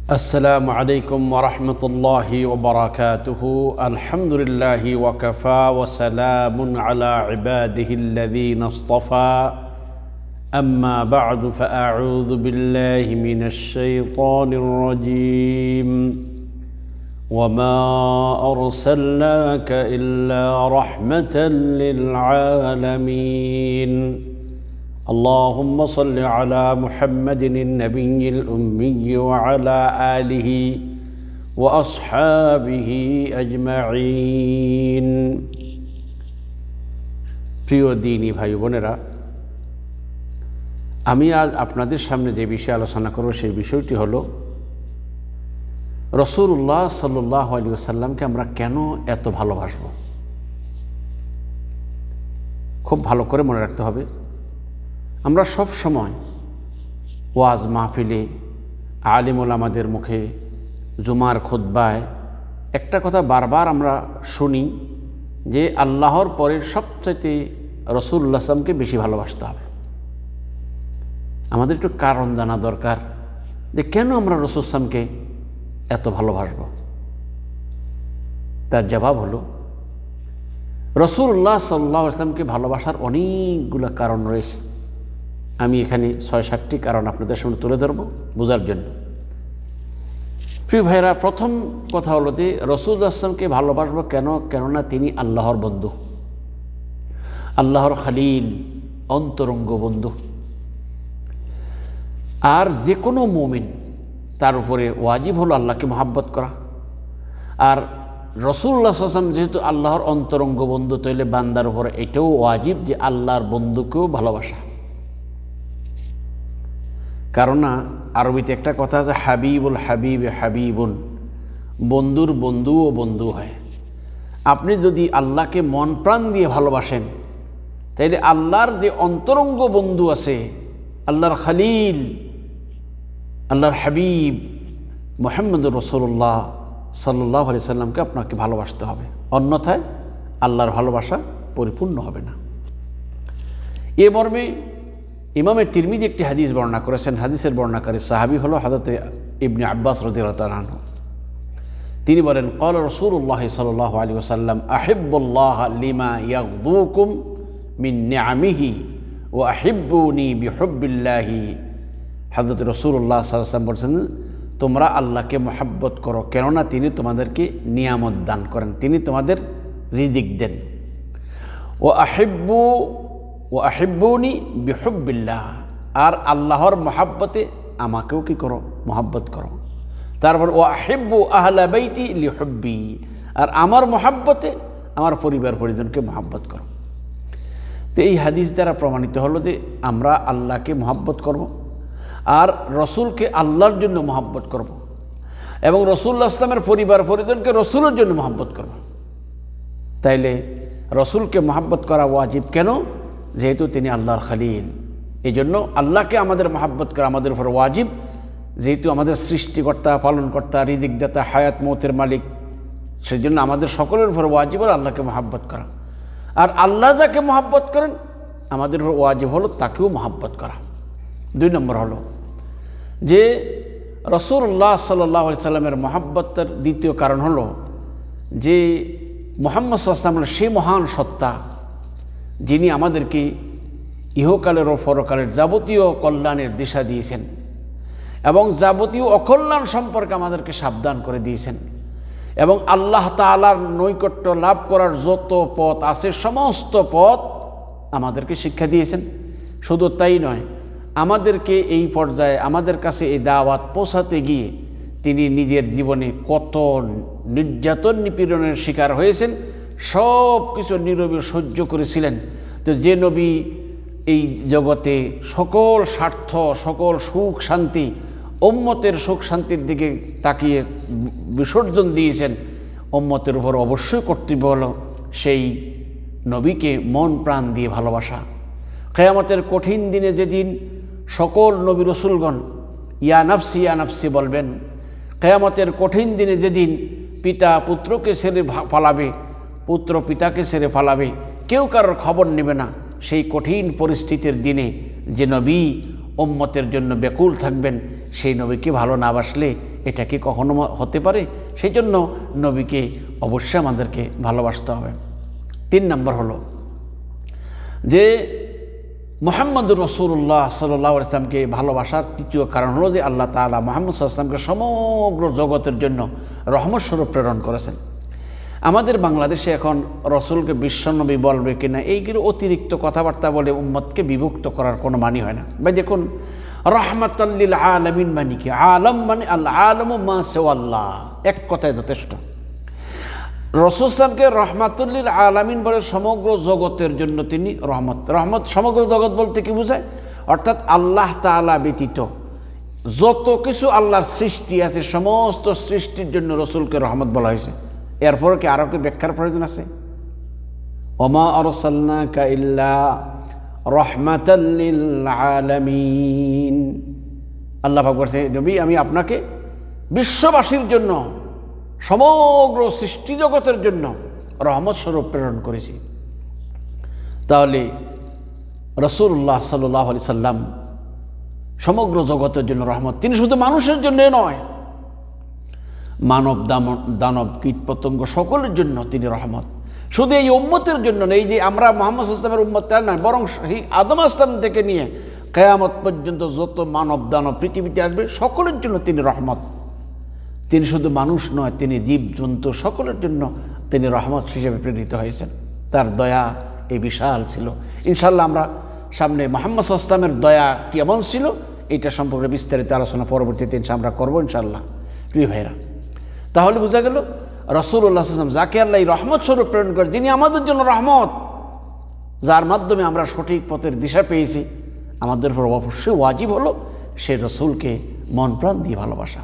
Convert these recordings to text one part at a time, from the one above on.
السلام عليكم ورحمة الله وبركاته. الحمد لله وكفى وسلام على عباده الذين اصطفى. أما بعد فأعوذ بالله من الشيطان الرجيم. وما أرسلناك إلا رحمة للعالمين. اللهم صل على محمد النبي الأمي وعلى آله وأصحابه أجمعين. প্রিয় দ্বীনী ভাই বোনেরা, আমি আজ আপনাদের সামনে যে বিষয়ে আলোচনা করব সেই বিষয়টি হলো রাসূলুল্লাহ সাল্লাল্লাহু আলাইহি ওয়াসাল্লামকে আমরা কেন এত ভালোবাসব। খুব ভালো করে মনে রাখতে হবে, আমরা সব সময় ওয়াজ মাহফিলে, আলিম ওলামাদের মুখে, জুমার খুতবায় একটা কথা বারবার আমরা শুনি যে আল্লাহর পরে সবচাইতে রাসূলুল্লাহ সাল্লামকে বেশি ভালোবাসতে হবে। আমাদের একটু কারণ জানা দরকার যে কেন আমরা রাসূল সাল্লামকে এত ভালোবাসব। তার জবাব হলো, রাসূলুল্লাহ সাল্লাল্লাহু আলাইহি ওয়াসাল্লামকে ভালোবাসার অনেকগুলো কারণ রয়েছে। আমি এখানে ৬-৭টি কারণ আপনাদের সামনে তুলে ধরব বোঝার জন্য। প্রিয় ভাইরা, প্রথম কথা হলো যে রাসূলুল্লাহ সাল্লামকে ভালোবাসবো কেন? কেননা তিনি আল্লাহর বন্ধু, আল্লাহর খলিল, অন্তরঙ্গ বন্ধু। আর যে কোনো মুমিন তার উপরে ওয়াজিব হলো আল্লাহকে মহাব্বত করা। আর রাসূলুল্লাহ সাল্লাল্লাহু আলাইহি ওয়াসাল্লাম যেহেতু আল্লাহর অন্তরঙ্গ বন্ধু, তাইলে বান্দার উপরে এটাও ওয়াজিব যে আল্লাহর বন্ধুকেও ভালোবাসা। কারণ না, আরবিতে একটা কথা আছে, হাবিবুল হাবিবে হাবিবুন, বন্ধুর বন্ধুও বন্ধু হয়। আপনি যদি আল্লাহকে মন প্রাণ দিয়ে ভালোবাসেন, তাইলে আল্লাহর যে অন্তরঙ্গ বন্ধু আছে, আল্লাহর খলিল, আল্লাহর হাবিব মুহাম্মদুর রাসূলুল্লাহ সাল্লাল্লাহু আলাইহি ওয়াসাল্লামকে আপনাকে ভালোবাসতে হবে, অন্যথায় আল্লাহর ভালোবাসা পরিপূর্ণ হবে না। এ মর্মে ইমামে তিরমিজি একটি হাদিস বর্ণনা করেছেন। হাদিসের বর্ণনাকারী সাহাবী হলো হযরত ইবনে আব্বাস রাদিয়াল্লাহু তাআলা আনহু। তিনি বলেন, ক্বালা রাসূলুল্লাহ সাল্লাল্লাহু আলাইহি ওয়াসাল্লাম, আহিব্বুল্লাহ লিমা ইয়াগযুকুম মিন নিআমিহি ওয়া আহিব্বুনি বিহুব্বিল্লাহি। হযরত রাসূলুল্লাহ সাল্লাল্লাহু আলাইহি ওয়াসাল্লাম বলেছেন, তোমরা আল্লাহকে মহব্বত করো, কেননা তিনি তোমাদেরকে নিয়ামত দান করেন, তিনি তোমাদের রিজিক দেন। ও আহিব্বুনি বিহুব্বিল্লাহ, আর আল্লাহর মহাব্বতে আমাকেও কি করো? মহাব্বত করো। তারপর ও আহিব্বু আহলা বাইতি লিহুব্বি, আর আমার মহাব্বতে আমার পরিবার পরিজনকে মহাব্বত করো। তো এই হাদিস দ্বারা প্রমাণিত হলো যে আমরা আল্লাহকে মহাব্বত করব, আর রসুলকে আল্লাহর জন্য মহাব্বত করব, এবং রাসূলুল্লাহ ইসলামের পরিবার পরিজনকে রসুলের জন্য মহাব্বত করব। তাইলে রসুলকে মহাব্বত করা ওয়াজিব। কেন? যেহেতু তিনি আল্লাহর খলিল। এই জন্য আল্লাহকে আমাদের মহাব্বত করা আমাদের উপর ওয়াজিব, যেহেতু আমাদের সৃষ্টিকর্তা, পালনকর্তা, রিজিকদাতা, হায়াত মৌতের মালিক। সেই জন্য আমাদের সকলের উপর ওয়াজিব হলো আল্লাহকে মহাব্বত করা। আর আল্লাহ যাকে মহাব্বত করেন, আমাদের উপর ওয়াজিব হলো তাকেও মহাব্বত করা। ২ নম্বর হলো যে রাসূলুল্লাহ সাল্লাল্লাহু আলাইহি ওয়াসাল্লামের মহাব্বতের দ্বিতীয় কারণ হলো যে মুহাম্মদ সাল্লাল্লাহু আলাইহি ওয়াসাল্লাম সেই মহান সত্তা, যিনি আমাদেরকে ইহকালের ও পরকালের যাবতীয় কল্যাণের দিশা দিয়েছেন এবং যাবতীয় অকল্যাণ সম্পর্কে আমাদেরকে সাবধান করে দিয়েছেন, এবং আল্লাহ তাআলার নৈকট্য লাভ করার যত পথ আছে সমস্ত পথ আমাদেরকে শিক্ষা দিয়েছেন। শুধু তাই নয়, আমাদেরকে এই পর্যায়ে আমাদের কাছে এই দাওয়াত পৌঁছাতে গিয়ে তিনি নিজের জীবনে কত নির্যাতন নিপীড়নের শিকার হয়েছেন, সব কিছু নীরবে সহ্য করেছিলেন। তো যে নবী এই জগতে সকল স্বার্থ, সকল সুখ শান্তি, উম্মতের সুখ শান্তির দিকে তাকিয়ে বিসর্জন দিয়েছেন, উম্মতের উপর অবশ্যই কর্তব্য হলো সেই নবীকে মন প্রাণ দিয়ে ভালোবাসা। কিয়ামতের কঠিন দিনে যেদিন সকল নবী রসুলগণ ইয়া নাফসি ইয়া নাফসি বলবেন, কিয়ামতের কঠিন দিনে যেদিন পিতা পুত্রকে ছেড়ে পালাবে, পুত্র পিতাকে ছেড়ে পালাবে, কেউ কারোর খবর নেবে না, সেই কঠিন পরিস্থিতির দিনে যে নবী উম্মতের জন্য ব্যাকুল থাকবেন, সেই নবীকে ভালো না বাসলে এটা কি কখনো হতে পারে? সেই জন্য নবীকে অবশ্যই আমাদেরকে ভালোবাসতে হবে। 3 নম্বর হলো যে মুহাম্মদুর রাসূলুল্লাহ সাল্লাল্লাহু আলাইহি ওয়াসাল্লামকে ভালোবাসার তৃতীয় কারণ হলো যে আল্লাহ তাআলা মুহাম্মদ সাল্লাল্লাহু আলাইহি ওয়াসাল্লামকে সমগ্র জগতের জন্য রহমত স্বরূপ প্রেরণ করেছেন। আমাদের বাংলাদেশে এখন রসুলকে বিশ্বনবী বলবে কিনা এইগুলো অতিরিক্ত কথাবার্তা বলে উম্মতকে বিভক্ত করার কোনো মানি হয় না। ভাই দেখুন, রাহমাতাল লিল আলামিন মানে কি? আলম মানে আল আলমু মা সিওয়াল্লাহ, এক কথায় যথেষ্ট। রসুল সাল্লামকে রাহমাতুল লিল আলামিন বলে সমগ্র জগতের জন্য তিনি রহমত। রহমত সমগ্র জগৎ বলতে কি বোঝায়? অর্থাৎ আল্লাহ তাআলা ব্যতীত যত কিছু আল্লাহর সৃষ্টি আছে সমস্ত সৃষ্টির জন্য রসুলকে রহমত বলা হয়েছে। এরপর কি আরো কি ব্যাখ্যার প্রয়োজন আছে? ওমা আরসালনাকা ইল্লা রাহমাতাল লিল আলামিন। আল্লাহ পাক বলেছে, নবী আমি আপনাকে বিশ্ববাসীর জন্য সমগ্র সৃষ্টি জগতের জন্য রহমত স্বরূপ প্রেরণ করেছি। তাহলে রাসূলুল্লাহ সাল্লাল্লাহু আলাইহি সাল্লাম সমগ্র জগতের জন্য রহমত। তিনি শুধু মানুষের জন্য নয়, মানব দানব কীট পতঙ্গ সকলের জন্য তিনি রহমত। শুধু এই উম্মতের জন্য নেই যে আমরা মুহাম্মদ সাল্লাল্লাহু আলাইহি ওয়াসাল্লামের উম্মত তার নয়, বরং সেই আদম আসলাম থেকে নিয়ে কিয়ামত পর্যন্ত যত মানব দানব পৃথিবীতে আসবে সকলের জন্য তিনি রহমত। তিনি শুধু মানুষ নয়, তিনি জীব জন্তু সকলের জন্য তিনি রহমত হিসেবে প্রেরিত হয়েছেন। তার দয়া এই বিশাল ছিল। ইনশাআল্লাহ আমরা সামনে মুহাম্মদ সাল্লাল্লাহু আলাইহি ওয়াসাল্লামের দয়া কেমন ছিল এটা সম্পর্কে বিস্তারিত আলোচনা পরবর্তীতে আমরা করবো ইনশাআল্লাহ। প্রিয় ভাইরা, তাহলে বোঝা গেল রাসূলুল্লাহ সাল্লাল্লাহু আলাইহি ওয়াসাল্লাম যাকে আল্লাহ রহমত স্বরূপ প্রেরণ করেন, যিনি আমাদের জন্য রহমত, যার মাধ্যমে আমরা সঠিক পথের দিশা পেয়েছি, আমাদের উপর অবশ্যই ওয়াজিব হলো সেই রসুলকে মন প্রাণ দিয়ে ভালোবাসা।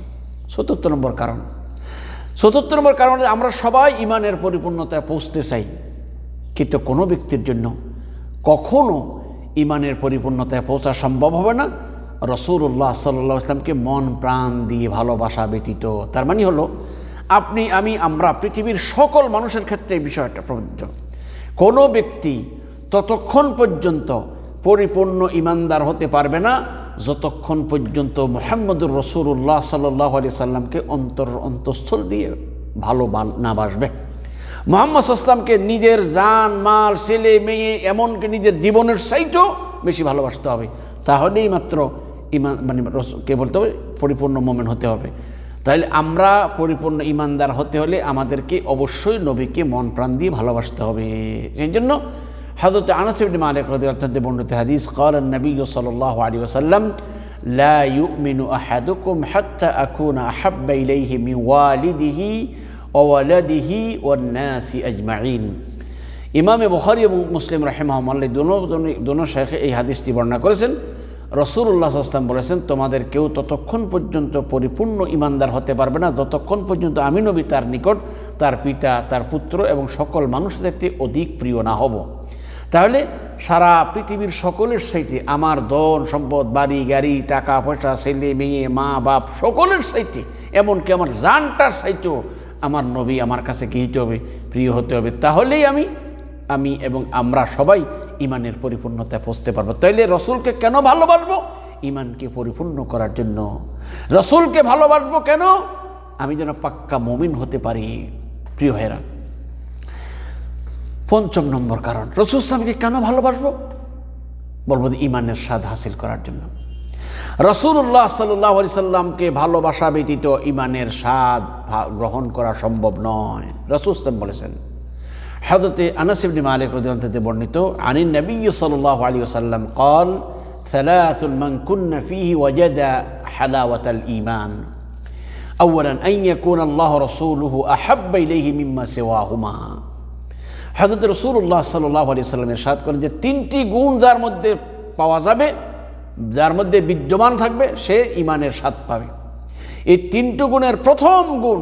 ৪থ নম্বর কারণ আমরা সবাই ইমানের পরিপূর্ণতায় পৌঁছতে চাই, কিন্তু কোনো ব্যক্তির জন্য কখনো ইমানের পরিপূর্ণতায় পৌঁছা সম্ভব হবে না রাসূলুল্লাহ সাল্লাল্লাহু আলাইহি ওয়াসাল্লামকে মন প্রাণ দিয়ে ভালোবাসা ব্যতীত। তার মানে হলো আপনি আমি আমরা পৃথিবীর সকল মানুষের ক্ষেত্রে এই বিষয়টা প্রযোজ্য। কোনো ব্যক্তি ততক্ষণ পর্যন্ত পরিপূর্ণ ইমানদার হতে পারবে না যতক্ষণ পর্যন্ত মুহাম্মদুর রাসূলুল্লাহ সাল্লাল্লাহু আলাইহি ওয়াসাল্লামকে অন্তঃস্থল দিয়ে ভালো না বাসবে। মুহাম্মদ সাল্লাল্লাহু আলাইহি ওয়াসাল্লামকে নিজের জান মাল ছেলে মেয়ে এমনকি নিজের জীবনের চাইতেও বেশি ভালোবাসতে হবে। তাহলেই মাত্র ইমান মানে কে বলতে হবে পরিপূর্ণ মুমিন হতে হবে। তাহলে আমরা পরিপূর্ণ ইমানদার হতে হলে আমাদেরকে অবশ্যই নবীকে মন প্রাণ দিয়ে ভালোবাসতে হবে। এই জন্য হযরত আনাস ইবনে মালিক রাদিয়াল্লাহু আনহু বর্ণিত হাদিস, قال النبي صلى الله عليه وسلم لا يؤمن أحدكم حتى أكون أحب إليه من والده وولده والناس أجمعين। ইমাম বুখারী এবং মুসলিম রাহিমাহুল্লাহ দুনো শাইখ এই হাদিসটি বর্ণনা করেছেন। রাসূলুল্লাহ সাল্লাল্লাহু আলাইহি ওয়াসাল্লাম বলেছেন, তোমাদের কেউ ততক্ষণ পর্যন্ত পরিপূর্ণ ইমানদার হতে পারবে না যতক্ষণ পর্যন্ত আমি নবী তার নিকট তার পিতা তার পুত্র এবং সকল মানুষের চেয়ে অধিক প্রিয় না হব। তাহলে সারা পৃথিবীর সকলের চাইতে আমার ধন সম্পদ বাড়ি গাড়ি টাকা পয়সা ছেলে মেয়ে মা বাপ সকলের চাইতে এমনকি আমার জানটার চাইতেও আমার নবী আমার কাছে কি হতে হবে? প্রিয় হতে হবে। তাহলেই আমি এবং আমরা সবাই ইমানের পরিপূর্ণতায় পৌঁছতে পারবো। তাইলে রসুলকে কেন ভালোবাসবো? ইমানকে পরিপূর্ণ করার জন্য। রসুলকে ভালোবাসবো কেন? আমি যেন পাক্কা মুমিন হতে পারি। প্রিয় ভাইরা, ৫ম নম্বর কারণ রাসূল সাল্লাল্লাহু কেন ভালোবাসবো? বলবো ইমানের স্বাদ হাসিল করার জন্য। রাসূলুল্লাহ সাল্লাল্লাহু আলাইহি সাল্লামকে ভালোবাসা ব্যতীত ইমানের স্বাদ গ্রহণ করা সম্ভব নয়। রাসূল সাল্লাল্লাহু বলেছেন, হযরত আনাস ইবনে মালিক রাদিয়াল্লাহু আনহু বর্ণিত, আনিন নবী সাল্লাল্লাহু আলাইহি ওয়াসাল্লাম قال ثلاث من كن فيه وجد حلاوة الإيمان أولا أن يكون الله رسوله أحب إليه مما سواهما। হযরত রাসূলুল্লাহ সাল্লাল্লাহু আলাইহি ওয়াসাল্লাম ইরশাদ করেন যে ৩টি গুণ যার মধ্যে পাওয়া যাবে, যার মধ্যে বিদ্যমান থাকবে সে ইমানের স্বাদ পাবে। এই ৩টি গুণের প্রথম গুণ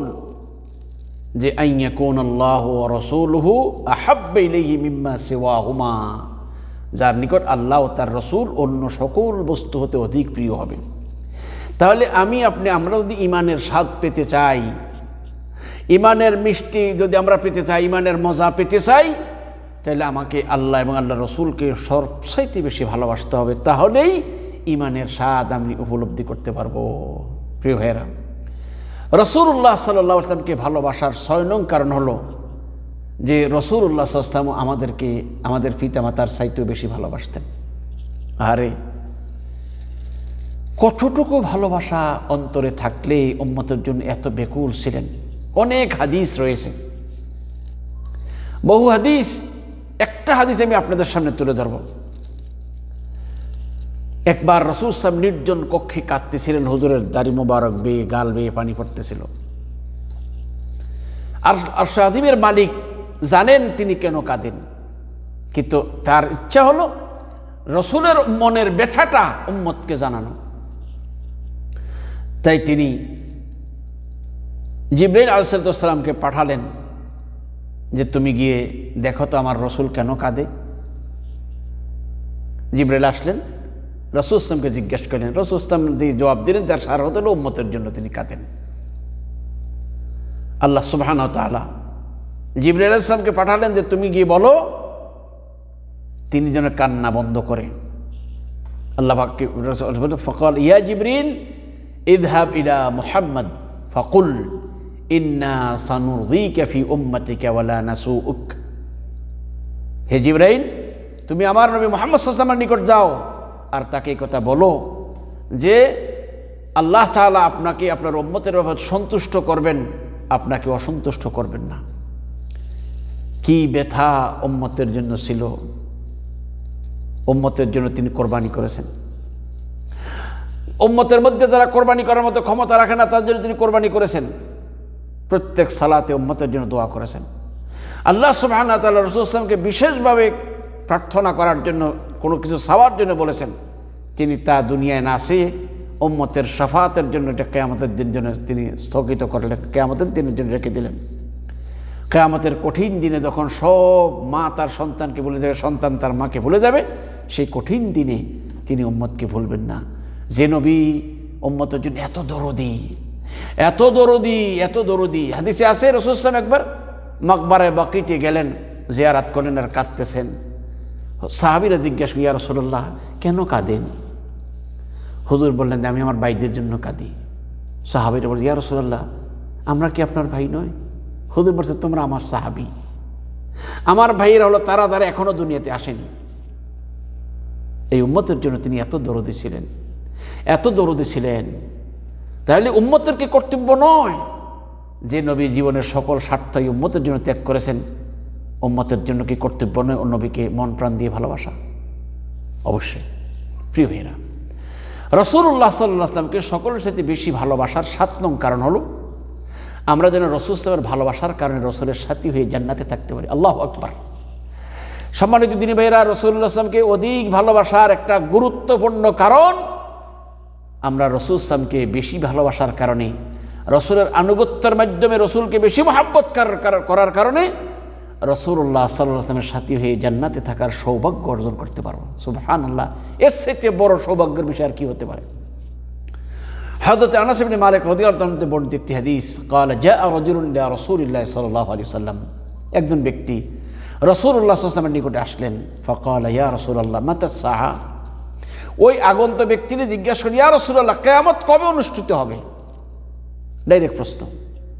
যে আন ইয়াকুনাল্লাহু ওয়া রাসূলুহু আহাব্বা ইলাইহি মিম্মা সিওয়াহুমা, যার নিকট আল্লাহ ও তার রাসূল অন্য সকল বস্তু হতে অধিক প্রিয় হবে। তাহলে আমরা যদি ইমানের স্বাদ পেতে চাই, ইমানের মিষ্টি যদি আমরা পেতে চাই, ইমানের মজা পেতে চাই, তাহলে আমাকে আল্লাহ এবং আল্লাহ রসুলকে সবচাইতে বেশি ভালোবাসতে হবে। তাহলেই ইমানের স্বাদ আমি উপলব্ধি করতে পারবো। প্রিয় ভাইয়েরা, রাসূলুল্লাহ সাল্লাল্লাহু আলাইহি ওয়াসাল্লামকে ভালোবাসার 6 নং কারণ হলো যে রাসূলুল্লাহ সাল্লাল্লাহু আলাইহি ওয়াসাল্লাম আমাদেরকে আমাদের পিতামাতার চাইতেও বেশি ভালোবাসতেন। আরে কতটুকু ভালোবাসা অন্তরে থাকলে উম্মতের জন্য এত বেকুল ছিলেন। অনেক হাদিস রয়েছে, বহু হাদিস। একটা হাদিস আমি আপনাদের সামনে তুলে ধরব। একবার রাসূল সাহেব নির্জন কক্ষে কাঁদতেছিলেন, হুজুরের দাড়ি মোবারক বেয়ে গাল বেয়ে পানি পড়তেছিল। আর আরশ আজিমের মালিক জানেন তিনি কেন কাঁদেন, কিন্তু তার ইচ্ছা হলো রাসূলের মনের ব্যথাটা উম্মতকে জানানো। তাই তিনি জিবরাইল আলাইহিস সালামকে পাঠালেন যে তুমি গিয়ে দেখো তো আমার রাসূল কেন কাঁদে। জিবরাইল আসলেন, রাসূল সাল্লামকে জিজ্ঞেস করলেন। রাসূল সাল্লাম যে জবাব দিলেন তার সার হলো উম্মতের জন্য তিনি কাঁদেন। আল্লাহ সুবহানাহু ওয়া তাআলা জিবরাইল আলাইহিস সালামকে পাঠালেন যে তুমি গিয়ে বলো তিনি যেন কান্না বন্ধ করে। আল্লাহ পাক ফাকাল ইয়া জিবরিল ইযহাব ইলা মুহাম্মদ ফাকুল ইন্না সানুরযিকা ফি উম্মতিকা ওয়ালা নাসুউক। হে জিবরাইল, তুমি আমার নবী মুহাম্মদ সাল্লাল্লাহু আলাইহি ওয়াসাল্লামের নিকট যাও আর তাকে এই কথা বলো যে আল্লাহ তাআলা আপনাকে আপনার উম্মতের ব্যাপারে সন্তুষ্ট করবেন, আপনাকে অসন্তুষ্ট করবেন না। কি ব্যথা উম্মতের জন্য ছিল, উম্মতের জন্য তিনি কোরবানি করেছেন। উম্মতের মধ্যে যারা কোরবানি করার মতো ক্ষমতা রাখে না তার জন্য তিনি কোরবানি করেছেন। প্রত্যেক সালাতে উম্মতের জন্য দোয়া করেছেন। আল্লাহ সুবহানাহু ওয়া তাআলা রাসূল সাল্লাল্লাহু আলাইহি ওয়াসাল্লামকে বিশেষভাবে প্রার্থনা করার জন্য, কোনো কিছু চাওয়ার জন্য বলেছেন। তিনি তা দুনিয়ায় না আসে উম্মতের শাফাআতের জন্য, এটা কিয়ামতের দিনের জন্য তিনি স্থগিত করলেন, কিয়ামতের দিনের জন্য রেখে দিলেন। কিয়ামতের কঠিন দিনে যখন সব মা তার সন্তানকে ভুলে যাবে, সন্তান তার মাকে ভুলে যাবে, সেই কঠিন দিনে তিনি উম্মতকে ভুলবেন না। যে নবী উম্মতের জন্য এত দরদি, এত দরদি, এত দরদি। হাদিসে আছে রাসূল সাল্লাল্লাহু আলাইহি ওয়াসাল্লাম একবার মাকবারায়ে বাকিতে গেলেন, জিয়ারত করলেন আর কাঁদতেছেন। সাহাবীরা জিজ্ঞাসা করলেন, ইয়া রাসূলুল্লাহ কেন কাঁদেন? হুজুর বললেন যে আমি আমার ভাইদের জন্য কাঁদি। সাহাবীরা বললেন, ইয়া রাসূলুল্লাহ আমরা কি আপনার ভাই নয়? হুজুর বলছে তোমরা আমার সাহাবী, আমার ভাইয়েরা হলো তারা যারা এখনো দুনিয়াতে আসেনি। এই উম্মতের জন্য তিনি এত দরদি ছিলেন, এত দরদি ছিলেন। তাহলে উম্মতের কি কর্তব্য নয় যে নবী জীবনের সকল স্বার্থ এই উম্মতের জন্য ত্যাগ করেছেন, উম্মতের জন্য কি কর্তব্য নয় ও নবীকে মন প্রাণ দিয়ে ভালোবাসা? অবশ্যই। প্রিয় ভাইরা, রাসূলুল্লাহ সাল্লাল্লাহু আলাইহি ওয়াসাল্লামকে সকলের সাথে বেশি ভালোবাসার 7 নং কারণ হলো আমরা যেন রাসূল সাল্লাল্লাহু ভালোবাসার কারণে রাসূলের সাথী হয়ে জান্নাতে থাকতে পারি। আল্লাহু আকবার। সম্মানিত দিনী ভাইরা, রাসূলুল্লাহ সাল্লাল্লাহু আলাইহি ওয়াসাল্লামকে অধিক ভালোবাসার একটা গুরুত্বপূর্ণ কারণ আমরা রাসূল সাল্লাল্লাহু আলাইহি ওয়াসাল্লামকে বেশি ভালোবাসার কারণে, রাসূলের আনুগত্যের মাধ্যমে রাসূলকে বেশি মহব্বত করার কারণে রাসূলুল্লাহ সাল্লাল্লাহু আলাইহি ওয়াসাল্লামের সাথী হয়ে জান্নাতে থাকার সৌভাগ্য অর্জন করতে পারবো। সুবহানাল্লাহ, এর থেকে বড় সৌভাগ্যের বিষয় আর কি হতে পারে? হযরত আনাস ইবনে মালিক রাদিয়াল্লাহু আনহু বর্ণিত একটি হাদিস, قال جاء رجل الى رسول الله صلى الله عليه وسلم, একজন ব্যক্তি রাসূলুল্লাহ সাল্লাল্লাহু আলাইহি ওয়াসাল্লামের নিকটে আসলেন। فقال يا رسول الله متى الساعه, ওই আগন্ত ব্যক্তিকে জিজ্ঞাসা করেন, ইয়া রাসূলুল্লাহ কিয়ামত কবে অনুষ্ঠিত হবে? ডাইরেক্ট প্রশ্ন।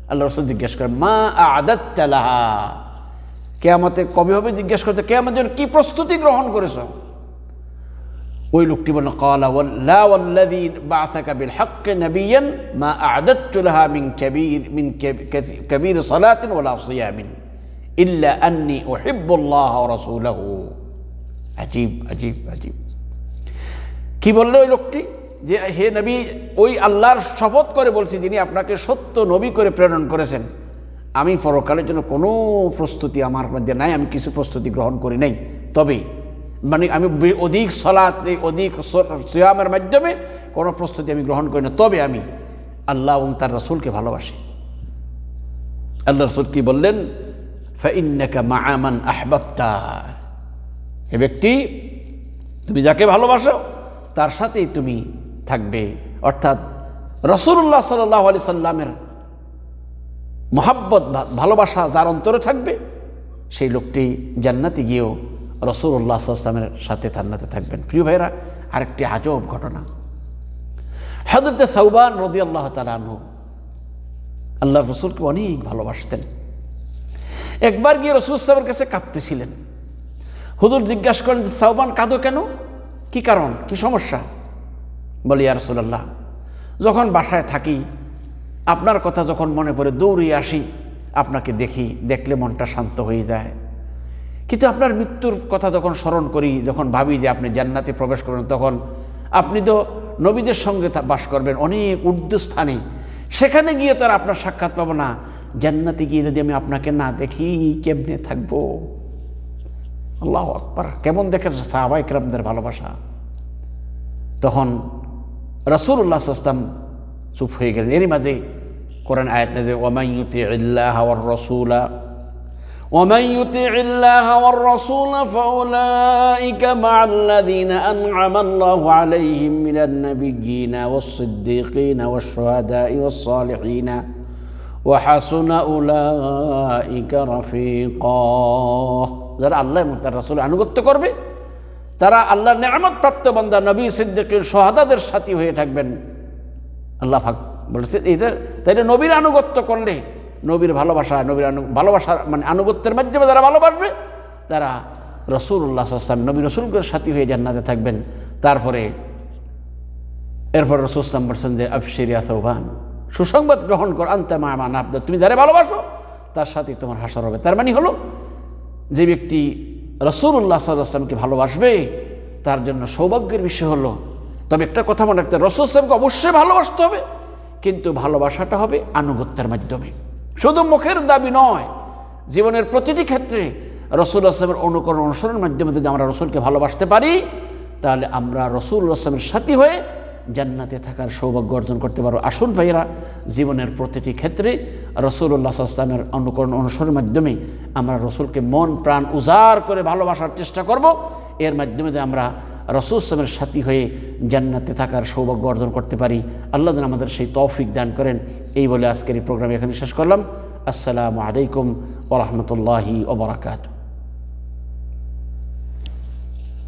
আল্লাহ রাসূল জিজ্ঞাসা করেন, মা আ'দাদতা লাহা, কিয়ামতে কবে হবে জিজ্ঞাসা করতে, কিয়ামতের জন্য কি প্রস্তুতি গ্রহণ করেছো? ওই লোকটি বলল, ক্বালা লা ওয়াল্লাযী বা'সাকা বিল হাক্কি নাবিয়্যান মা আ'দাদতু লাহা মিন কাবীর সালাতিন ওয়ালা সিয়ামিন ইল্লা আন্নী উহিব্বুল্লাহ ওয়া রাসূলাহু। আজীব আজীব আজীব। কি বলল ওই লোকটি? যে হে নবী, ওই আল্লাহর শপথ করে বলছি যিনি আপনাকে সত্য নবী করে প্রেরণ করেছেন, আমি পরকালের জন্য কোনো প্রস্তুতি আমার মধ্যে নাই, আমি কিছু প্রস্তুতি গ্রহণ করি নাই। তবে মানে আমি অধিক সালাত, অধিক সিয়ামের মাধ্যমে কোনো প্রস্তুতি আমি গ্রহণ করি না, তবে আমি আল্লাহ এবং তার রাসূলকে ভালোবাসি। আল্লাহ রাসূল কি বললেন? ফাইন্নাকা মা'a মান আহবাবতা, হে ব্যক্তি তুমি যাকে ভালোবাসো তার সাথেই তুমি থাকবে। অর্থাৎ রাসূলুল্লাহ সাল্লাল্লাহু আলাইহি সাল্লামের মহাব্বত, ভালোবাসা যার অন্তরে থাকবে সেই লোকটি জান্নাতে গিয়েও রাসূলুল্লাহ সাল্লাল্লাহু আলাইহি ওয়াসাল্লামের সাথে জান্নাতে থাকবেন। প্রিয় ভাইরা, আরেকটি আজব ঘটনা। হযরত সাওবান রাদিয়াল্লাহু তাআলা আনহু আল্লাহর রসুলকে অনেক ভালোবাসতেন। একবার গিয়ে রসুল সাহেবের কাছে কাঁদতেছিলেন। হুজুর জিজ্ঞাসা করেন যে সাওবান কাঁদো কেন, কি কারণ, কি সমস্যা? বলি ইয়া রাসূলুল্লাহ, যখন বাসায় থাকি আপনার কথা যখন মনে পড়ে দৌড়িয়ে আসি, আপনাকে দেখি, দেখলে মনটা শান্ত হয়ে যায়। কিন্তু আপনার মৃত্যুর কথা যখন স্মরণ করি, যখন ভাবি যে আপনি জান্নাতে প্রবেশ করবেন, তখন আপনি তো নবীদের সঙ্গে বাস করবেন অনেক ঊর্ধ্ব স্থানে, সেখানে গিয়ে তো আর আপনার সাক্ষাৎ পাবো না। জান্নাতে গিয়ে যদি আমি আপনাকে না দেখি কেমনে থাকবো? আল্লাহু আকবার! কেমন দেখেন সাহাবায়ে কেরামদের ভালোবাসা। তখন রাসূলুল্লাহ সাল্লাল্লাহু আলাইহি ওয়াসাল্লাম চুপ হয়ে গেলেন। এরই মাঝে কোরআন আয়াত নাযিল, ওয়ামান ইউতিইল্লাহ ওয়ার রাসূলা ومن يطع الله والرسول فأولئك مع الذين أنعم الله عليهم من النبيين والصديقين والشهداء والصالحين وحسن أولئك رفيقا। যারা আল্লাহ এবং তার রাসূলের আনুগত্য করবে তারা আল্লাহর নিয়ামত প্রাপ্ত বান্দা, নবী, সিদ্দিকীন, শুহাদাদের সাথী হয়ে থাকবেন। আল্লাহ পাক বলেছেন এটা তাইলে নবীর আনুগত্য করলে, নবীর ভালোবাসা, নবীর ভালোবাসার মানে আনুগত্যের মাধ্যমে যারা ভালোবাসবে তারা রাসূলুল্লাহ সাল্লাল্লাহু আলাইহি ওয়াসাল্লাম, নবী রাসূলের সাথী হয়ে জান্নাতে থাকবেন। তারপরে এরপর রাসূল সাল্লাল্লাহু আলাইহি ওয়াসাল্লাম বলছেন যে আবশির ইয়া সাওবান, সুসংবাদ গ্রহণ কর, আনতা মা মান আবদা, তুমি যারা ভালোবাসো তার সাথে তোমার হাসর হবে। তার মানে হলো যে ব্যক্তি রাসূলুল্লাহ সাল্লাল্লাহু আলাইহি ওয়াসাল্লামকে ভালোবাসবে তার জন্য সৌভাগ্যের বিষয় হলো। তবে একটা কথা মনে রাখতে, রাসূল সাল্লাল্লাহু আলাইহি ওয়াসাল্লামকে অবশ্যই ভালোবাসতে হবে, কিন্তু ভালোবাসাটা হবে আনুগত্যের মাধ্যমে, শুধু মুখের দাবি নয়। জীবনের প্রতিটি ক্ষেত্রে রাসূলুল্লাহ সাল্লাল্লাহু আলাইহি ওয়াসাল্লামের অনুকরণ, অনুসরণের মাধ্যমে যদি আমরা রাসূলকে ভালোবাসতে পারি, তাহলে আমরা রাসূলুল্লাহ সাল্লাল্লাহু আলাইহি ওয়াসাল্লামের সাথী হয়ে জান্নাতে থাকার সৌভাগ্য অর্জন করতে পারবো। আসুন ভাইয়েরা, জীবনের প্রতিটি ক্ষেত্রে রাসূলুল্লাহ সাল্লাল্লাহু আলাইহি ওয়াসাল্লামের অনুকরণ, অনুসরণের মাধ্যমে আমরা রাসূলকে মন প্রাণ উজাড় করে ভালোবাসার চেষ্টা করব। এর মাধ্যমে যে আমরা রাসূল সাল্লাল্লাহু আলাইহি ওয়াসাল্লামের সাথী হয়ে জান্নাতে থাকার সৌভাগ্য অর্জন করতে পারি। আল্লাহ যেন আমাদের সেই তৌফিক দান করেন। এই বলে আজকের এই প্রোগ্রাম এখানে শেষ করলাম। আসসালামু আলাইকুম ওয়া রাহমাতুল্লাহি ওয়া বারাকাতুহু।